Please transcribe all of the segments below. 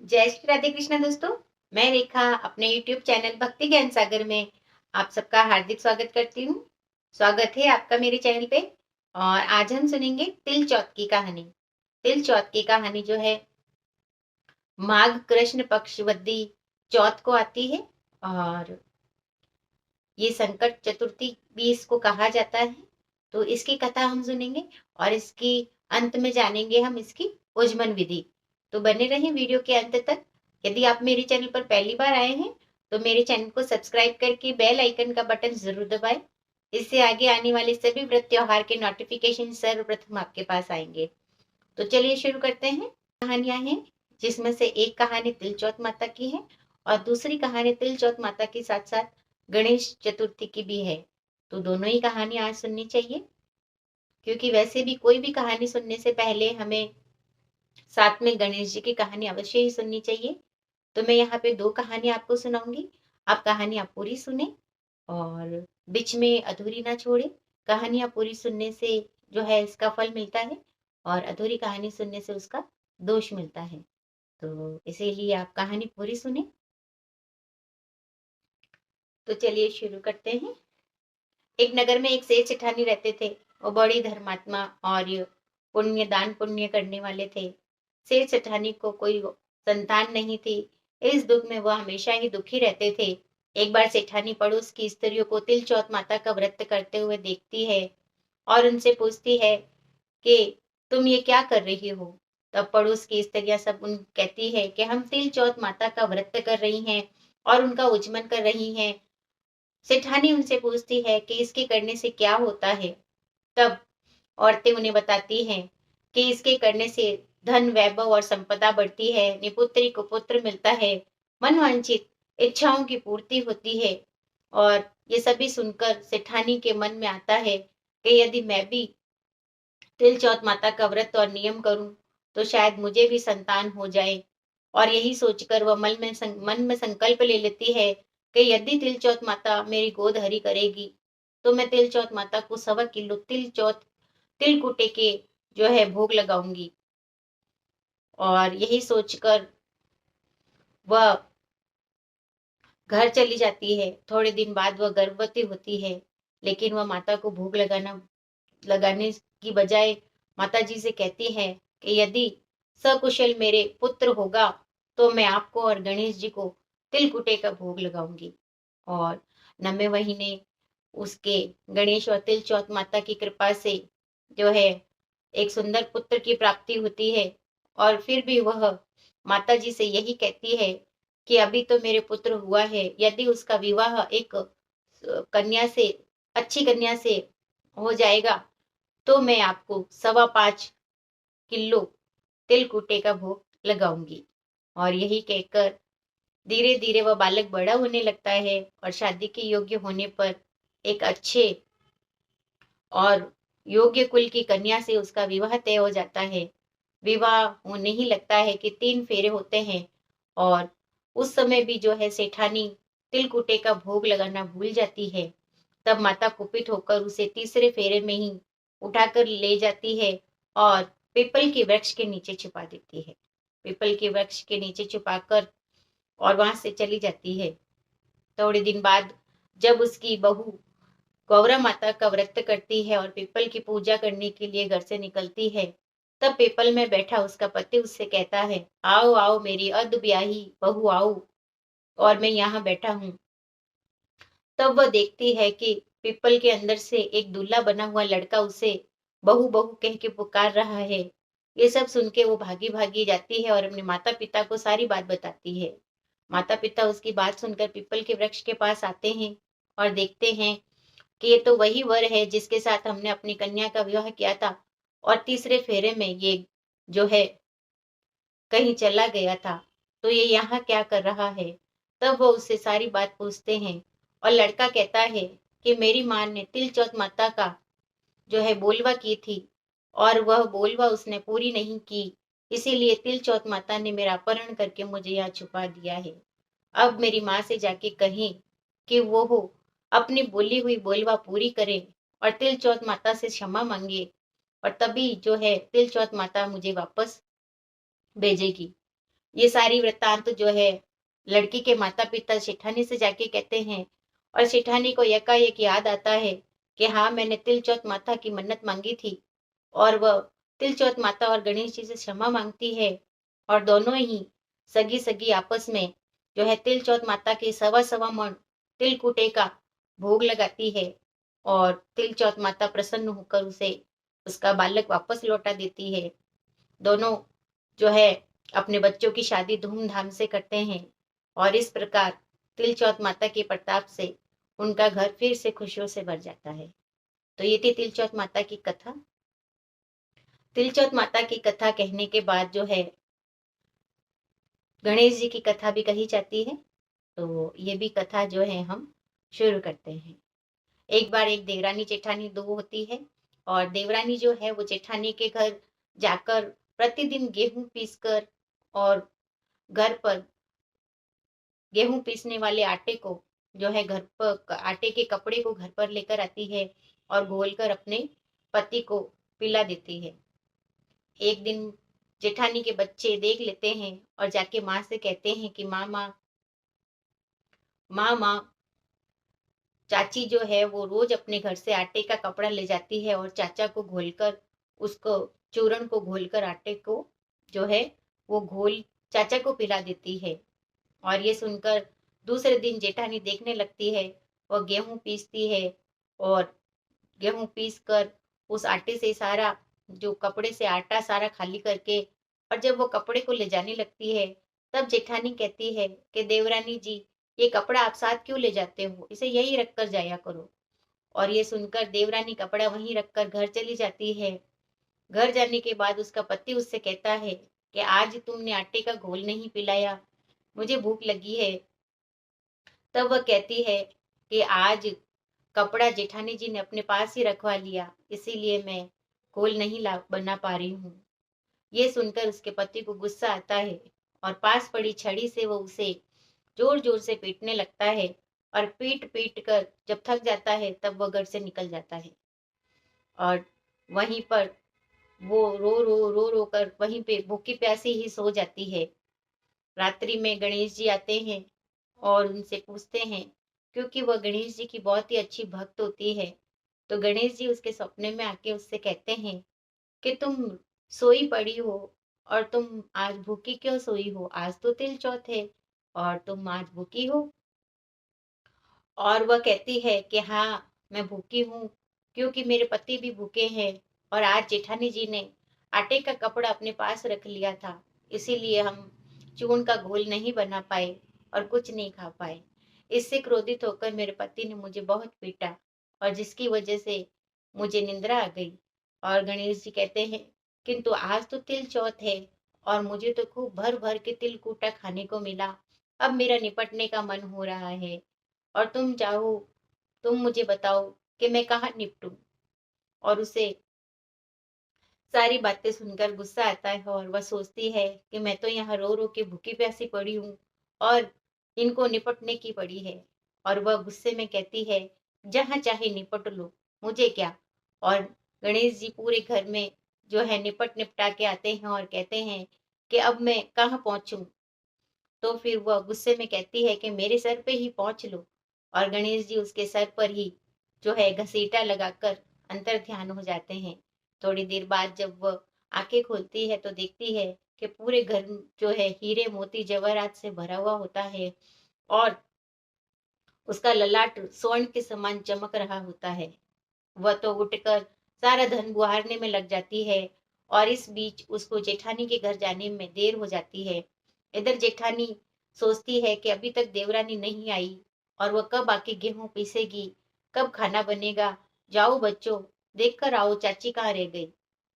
जय श्री राधे कृष्ण दोस्तों। मैं रेखा अपने YouTube चैनल भक्ति ज्ञान सागर में आप सबका हार्दिक स्वागत करती हूँ। स्वागत है आपका मेरे चैनल पे। और आज हम सुनेंगे तिल चौथ की कहानी। तिल चौथ की कहानी जो है माघ कृष्ण पक्षवदी चौथ को आती है। और ये संकट चतुर्थी भी इसको कहा जाता है। तो इसकी कथा हम सुनेंगे और इसकी अंत में जानेंगे हम इसकी उज्मन विधि। तो बने रहें वीडियो के अंत तक। यदि आप मेरे चैनल पर पहली बार आए हैं तो मेरे चैनल को सब्सक्राइब करके बेल आइकन का बटन जरूर दबाएं। इससे आगे आने वाले सभी व्रत त्योहार के नोटिफिकेशन सर्वप्रथम आपके पास आएंगे। तो चलिए शुरू करते हैं। कहानियां हैं जिसमें से एक कहानी तिलचौथ माता की है और दूसरी कहानी तिलचौथ माता के साथ साथ गणेश चतुर्थी की भी है। तो दोनों ही कहानी आज सुननी चाहिए, क्योंकि वैसे भी कोई भी कहानी सुनने से पहले हमें साथ में गणेश जी की कहानी अवश्य ही सुननी चाहिए। तो मैं यहाँ पे दो कहानी आपको सुनाऊंगी। आप पूरी सुने और बीच में अधूरी ना छोड़े। कहानियां पूरी सुनने से जो है इसका फल मिलता है और अधूरी कहानी सुनने से उसका दोष मिलता है। तो इसीलिए आप कहानी पूरी सुने। तो चलिए शुरू करते हैं। एक नगर में एक सेठ सेठानी रहते थे। वो बड़ी धर्मात्मा और पुण्य करने वाले थे। सेठ सेठानी को कोई संतान नहीं थी। इस दुख में वह हमेशा ही दुखी रहते थे। एक बार सेठानी पड़ोस की स्त्रियों को तिल चौथ माता का व्रत करते हुए देखती है और उनसे पूछती है कि तुम ये क्या कर रही हो। तब पड़ोस की स्त्रियां सब उन कहती है कि हम तिल चौथ माता का व्रत कर रही हैं और उनका उज्जमन कर रही हैं। सेठानी उनसे पूछती है कि इसके करने से क्या होता है। तब औरतें उन्हें बताती हैं कि इसके करने से धन वैभव और संपदा बढ़ती है, निपुत्री को पुत्र मिलता है, मनवांछित इच्छाओं की पूर्ति होती है। और ये सभी सुनकर सेठानी के मन में आता है कि यदि मैं भी तिल चौथ माता का व्रत और नियम करूं तो शायद मुझे भी संतान हो जाए। और यही सोचकर वह मन में संकल्प ले लेती है कि यदि तिल चौथ माता मेरी गोद हरी करेगी तो मैं तिल चौथ माता को 1.25 किलो तिल कुटे के जो है भोग लगाऊंगी। और यही सोचकर वह घर चली जाती है। थोड़े दिन बाद वह गर्भवती होती है, लेकिन वह माता को भोग लगाने की बजाय माता जी से कहती है कि यदि सकुशल मेरे पुत्र होगा तो मैं आपको और गणेश जी को तिलकुटे का भोग लगाऊंगी। और 9वें महीने उसके गणेश और तिल चौथ माता की कृपा से जो है एक सुंदर पुत्र की प्राप्ति होती है। और फिर भी वह माता जी से यही कहती है कि अभी तो मेरे पुत्र हुआ है, यदि उसका विवाह एक कन्या से अच्छी कन्या से हो जाएगा तो मैं आपको 5.25 किलो तिलकुटे का भोग लगाऊंगी। और यही कहकर धीरे धीरे वह बालक बड़ा होने लगता है और शादी के योग्य होने पर एक अच्छे और योग्य कुल की कन्या से उसका विवाह तय हो जाता है। विवाह होने ही लगता है कि 3 फेरे होते हैं। और उस समय भी जो है सेठानी तिलकुटे का भोग लगाना भूल जाती है। तब माता कुपित होकर उसे तीसरे फेरे में ही उठाकर ले जाती है और पीपल के वृक्ष के नीचे छुपा देती है। पीपल के वृक्ष के नीचे छुपाकर और वहां से चली जाती है। थोड़े दिन बाद जब उसकी बहू गौरा माता का व्रत करती है और पीपल की पूजा करने के लिए घर से निकलती है, तब पीपल में बैठा उसका पति उससे कहता है, आओ आओ मेरी अर्ध ब्याही बहू आओ, और मैं यहाँ बैठा हूँ। तब वह देखती है कि पीपल के अंदर से एक दूल्हा बना हुआ लड़का उसे बहू बहू कह के पुकार रहा है। ये सब सुन के वो भागी भागी जाती है और अपने माता पिता को सारी बात बताती है। माता पिता उसकी बात सुनकर पीपल के वृक्ष के पास आते हैं और देखते हैं कि ये तो वही वर है जिसके साथ हमने अपनी कन्या का विवाह किया था और तीसरे फेरे में ये जो है कहीं चला गया था, तो ये यहाँ क्या कर रहा है। तब वो उससे सारी बात पूछते हैं और लड़का कहता है कि मेरी माँ ने तिल चौथ माता का जो है बोलवा की थी और वह बोलवा उसने पूरी नहीं की, इसीलिए तिल चौथ माता ने मेरा अपहरण करके मुझे यहाँ छुपा दिया है। अब मेरी माँ से जाके कहें कि वो हो अपनी बोली हुई बोलवा पूरी करे और तिल चौथ माता से क्षमा मांगे, और तभी जो है तिल चौथ माता मुझे वापस भेजेगी। ये सारी वृत्तांत जो है लड़की के माता पिता सेठानी से जाके कहते हैं, और सेठानी को यकायक याद आता है कि हाँ, मैंने तिलचौथ माता की मन्नत मांगी थी। और वह तिलचौथ माता और गणेश जी से क्षमा मांगती है, और दोनों ही सगी सगी आपस में जो है तिलचौथ माता के सवा सवा मण तिलकुटे का भोग लगाती है, और तिलचौथ माता प्रसन्न होकर उसे उसका बालक वापस लौटा देती है। दोनों जो है अपने बच्चों की शादी धूमधाम से करते हैं, और इस प्रकार तिलचौथ माता के प्रताप से उनका घर फिर से खुशियों से भर जाता है। तो ये थी तिलचौथ माता की कथा। तिलचौथ माता की कथा कहने के बाद जो है गणेश जी की कथा भी कही जाती है। तो ये भी कथा जो है हम शुरू करते हैं। एक बार एक देवरानी जेठानी दो होती है, और देवरानी जो है वो जेठानी के घर जाकर प्रतिदिन गेहूं पीसकर और घर पर गेहूं पीसने वाले आटे को जो है घर पर आटे के कपड़े को घर पर लेकर आती है, और घोलकर अपने पति को पिला देती है। एक दिन जेठानी के बच्चे देख लेते हैं और जाके माँ से कहते हैं कि माँ माँ माँ माँ, चाची जो है वो रोज अपने घर से आटे का कपड़ा ले जाती है और चाचा को घोलकर उसको चूरण को घोलकर आटे को जो है वो घोल चाचा को पिला देती है। और ये सुनकर दूसरे दिन जेठानी देखने लगती है, वह गेहूं पीसती है, और गेहूं पीस कर उस आटे से सारा जो कपड़े से आटा सारा खाली करके, और जब वो कपड़े को ले जाने लगती है, तब जेठानी कहती है कि देवरानी जी, ये कपड़ा आप साथ क्यों ले जाते हो, इसे यही रख कर जाया करो। और ये सुनकर देवरानी कपड़ा वहीं रखकर घर चली जाती है। घर जाने के बाद उसका पति उससे कहता है कि आज तुमने आटे का घोल नहीं पिलाया, मुझे भूख लगी है। तब वह कहती है कि आज कपड़ा जेठानी जी ने अपने पास ही रखवा लिया, इसीलिए मैं घोल नहीं ला बना पा रही हूँ। ये सुनकर उसके पति को गुस्सा आता है, और पास पड़ी छड़ी से वो उसे जोर जोर से पीटने लगता है, और पीट पीट कर जब थक जाता है तब वह घर से निकल जाता है। और वहीं पर वो रो कर वहीं पे भूखी प्यासी ही सो जाती है। रात्रि में गणेश जी आते हैं और उनसे पूछते हैं, क्योंकि वह गणेश जी की बहुत ही अच्छी भक्त होती है। तो गणेश जी उसके सपने में आके उससे कहते हैं कि तुम सोई पड़ी हो, और तुम आज भूखी क्यों सोई हो, आज तो तिल चौथ है और तुम आज भूखी हो। और वह कहती है कि हाँ, मैं भूखी हूँ क्योंकि मेरे पति भी भूखे हैं, और आज जेठानी जी ने आटे का कपड़ा अपने पास रख लिया था, इसीलिए हम चूर्ण का घोल नहीं बना पाए और कुछ नहीं खा पाए। इससे क्रोधित होकर मेरे पति ने मुझे बहुत पीटा, और जिसकी वजह से मुझे निंद्रा आ गई। और गणेश जी कहते हैं, किंतु आज तो तिल चौथ है और मुझे तो खूब भर भर के तिल कूटा खाने को मिला। अब मेरा निपटने का मन हो रहा है, और तुम चाहो, तुम मुझे बताओ कि मैं कहाँ निपटूं। और उसे सारी बातें सुनकर गुस्सा आता है, और वह सोचती है कि मैं तो यहाँ रो रो के भूखी प्यासी पड़ी हूँ और इनको निपटने की पड़ी है। और वह गुस्से में कहती है, जहाँ चाहे निपट लो, मुझे क्या। और गणेश जी पूरे घर में जो है निपट निपटा के आते हैं और कहते हैं कि अब मैं कहाँ पहुंचूं। तो फिर वह गुस्से में कहती है कि मेरे सर पे ही पहुंच लो, और गणेश जी उसके सर पर ही जो है घसीटा लगाकर अंतर ध्यान हो जाते हैं। थोड़ी देर बाद जब वह आंखें खोलती है तो देखती है कि पूरे घर जो है हीरे मोती जवाहरात से भरा हुआ होता है, और उसका ललाट स्वर्ण के समान चमक रहा होता है। वह तो उठकर सारा धन बुहारने में लग जाती है, और इस बीच उसको जेठानी के घर जाने में देर हो जाती है। इधर जेठानी सोचती है कि अभी तक देवरानी नहीं आई, और वह कब आके गेहूं पीसेगी, कब खाना बनेगा। जाओ बच्चों, देख कर आओ चाची कहाँ रह गई।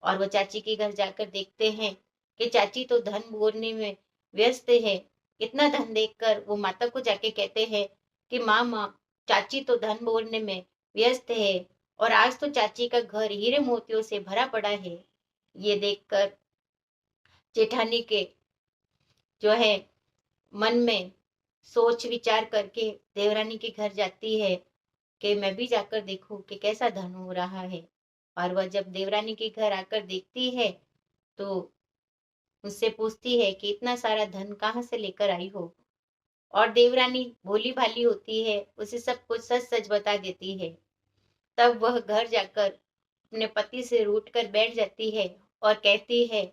और वह चाची के घर जाकर देखते हैं कि चाची तो धन बोरने में व्यस्त है। इतना धन देखकर वो माता को जाके कहते हैं कि माँ माँ, चाची तो धन बोरने में व्यस्त है, और आज तो चाची का घर हीरे मोतियों से भरा पड़ा है। ये देखकर जेठानी के जो है मन में सोच विचार करके देवरानी के घर जाती है कि मैं भी जाकर देखूं कि कैसा धन हो रहा है। और वह जब देवरानी के घर आकर देखती है तो उससे पूछती है कि इतना सारा धन कहाँ से लेकर आई हो। और देवरानी भोली भाली होती है, उसे सब कुछ सच सच बता देती है। तब वह घर जाकर अपने पति से रूठ कर बैठ जाती है और कहती है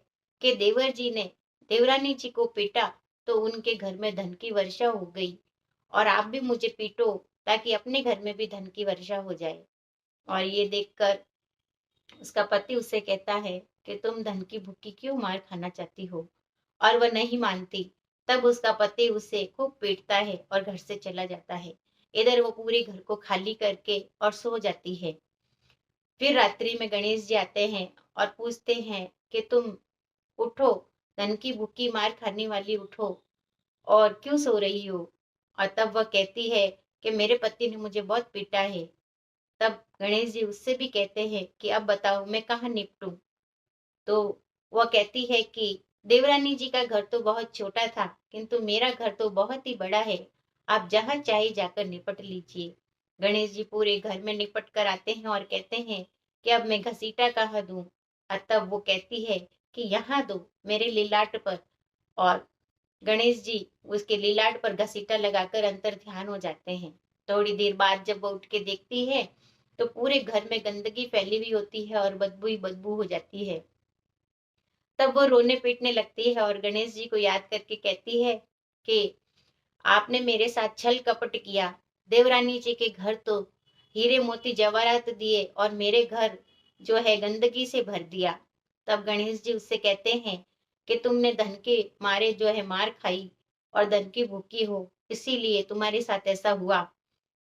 कि देवर जी ने देवरानी जी को पीटा तो उनके घर में धन की वर्षा हो गई, और आप भी मुझे पीटो ताकि अपने घर में भी धन की वर्षा हो जाए। और ये देखकर उसका पति उससे कहता है कि तुम धन की भूखी क्यों मार खाना चाहती हो, और वह नहीं मानती। तब उसका पति उसे खूब पीटता है और घर से चला जाता है। इधर वो पूरे घर को खाली करके और सो जाती है। फिर रात्रि में गणेश जी आते हैं और पूछते हैं कि तुम उठो, धन की भूखी मार खाने वाली उठो, और क्यों सो रही हो। और तब वह कहती है कि मेरे पति ने मुझे बहुत पीटा है। तब गणेश जी उससे भी कहते हैं कि अब बताओ मैं कहाँ निपटूं। तो वह कहती है कि देवरानी जी का घर तो बहुत छोटा था, किंतु मेरा घर तो बहुत ही बड़ा है, आप जहां चाहे जाकर निपट लीजिए। गणेश जी पूरे घर में निपट कर आते हैं और कहते हैं कि अब मैं घसीटा कहाँ दूं। और तब वो कहती है कि यहाँ दो, मेरे लिलाट पर। और गणेश जी उसके लीलाट पर घसीटा लगाकर अंतर ध्यान हो जाते हैं। थोड़ी देर बाद जब वो उठ के देखती है तो पूरे घर में गंदगी फैली हुई होती है और बदबू ही बदबू हो जाती है। तब वो रोने पीटने लगती है और गणेश जी को याद करके कहती है कि आपने मेरे साथ छल कपट किया, देवरानी जी के घर तो हीरे मोती जवाहरात दिए और मेरे घर जो है गंदगी से भर दिया। तब गणेश जी उससे कहते हैं कि तुमने धन के मारे जो है मार खाई और धन की भूखी हो, इसीलिए तुम्हारे साथ ऐसा हुआ।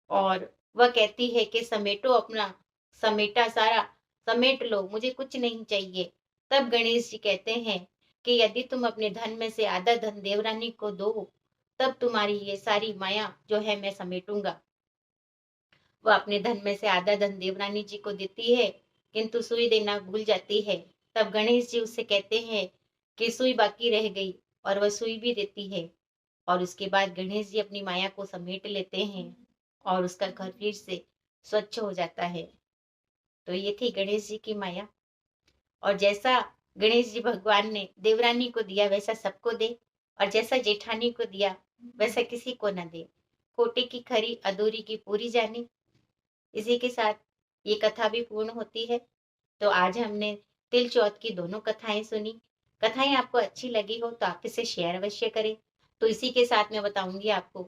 और वह कहती है कि समेटो अपना समेटा सारा, समेट लो, मुझे कुछ नहीं चाहिए। तब गणेश जी कहते हैं कि यदि तुम अपने धन में से आधा धन देवरानी को दो, तब तुम्हारी ये सारी माया जो है मैं समेटूंगा। वह अपने धन में से आधा धन देवरानी जी को देती है, किंतु सुई देना भूल जाती है। तब गणेश जी उससे कहते हैं कि सुई बाकी रह गई, और वह सुई भी देती है। और उसके बाद गणेश जी अपनी माया को समेट लेते हैं और उसका घर फिर से स्वच्छ हो जाता है। तो ये थी गणेश जी की माया। और जैसा गणेश जी भगवान ने देवरानी को दिया वैसा सबको दे, और जैसा जेठानी को दिया वैसा किसी को ना दे। खोटी की खरी अधूरी की पूरी जानी। इसी के साथ ये कथा भी पूर्ण होती है। तो आज हमने तिल चौथ की दोनों कथाएं सुनी। कथाएं आपको अच्छी लगी हो तो आप इसे शेयर अवश्य करें। तो इसी के साथ मैं बताऊंगी आपको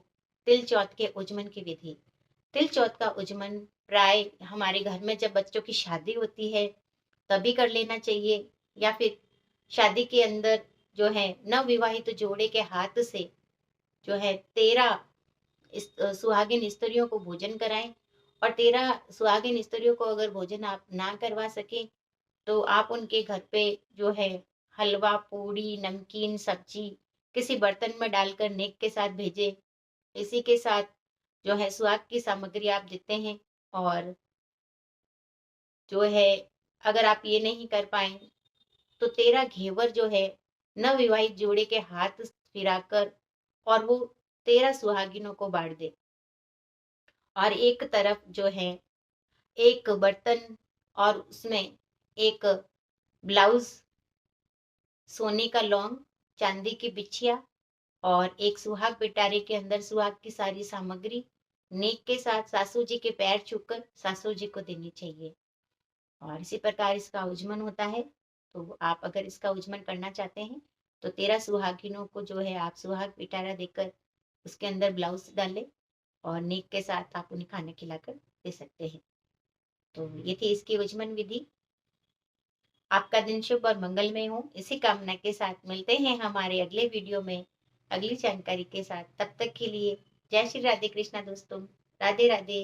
तिल चौथ के उज्जमन की विधि। तिल चौथ का उज्जमन प्राय हमारे घर में जब बच्चों की शादी होती है तभी कर लेना चाहिए, या फिर शादी के अंदर जो है नवविवाहित जोड़े के हाथ से जो है 13 सुहागिन स्त्रियों को भोजन कराएं। और 13 सुहागिन स्त्रियों को अगर भोजन आप ना करवा सके तो आप उनके घर पे जो है हलवा पूड़ी नमकीन सब्जी किसी बर्तन में डालकर नेक के साथ भेजे। इसी के साथ जो है सुहाग की सामग्री आप देते हैं। और जो है अगर आप ये नहीं कर पाए तो 13 घेवर जो है नवविवाहित जोड़े के हाथ फिराकर और वो 13 सुहागिनों को बांट दे। और एक तरफ जो है एक बर्तन और उसमें एक ब्लाउज, सोने का लौंग, चांदी की बिछिया और एक सुहाग पिटारे के अंदर सुहाग की सारी सामग्री नेक के साथ सासू जी के पैर छूकर सासू जी को देनी चाहिए। और इसी प्रकार इसका उज्जमन होता है। तो आप अगर इसका उज्जमन करना चाहते हैं तो 13 सुहागिनों को जो है आप सुहाग पिटारा देकर उसके अंदर ब्लाउज डालें और नेक के साथ आप उन्हें खाना खिलाकर दे सकते हैं। तो ये थी इसकी उज्जमन विधि। आपका दिन शुभ और मंगलमय हो, इसी कामना के साथ मिलते हैं हमारे अगले वीडियो में अगली जानकारी के साथ। तब तक के लिए जय श्री राधे कृष्णा दोस्तों। राधे राधे।